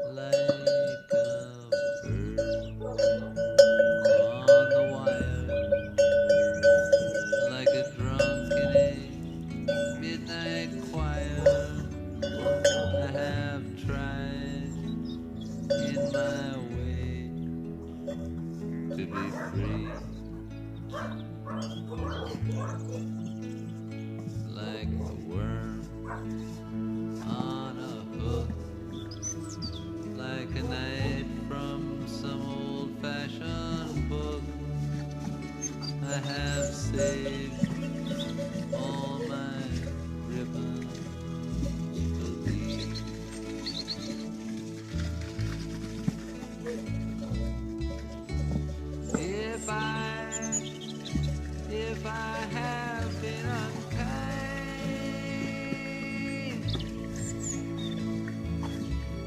like a bird on the wire, like a drunk in a midnight choir. I have tried in my way to be free, like a worm on a hook, like a knife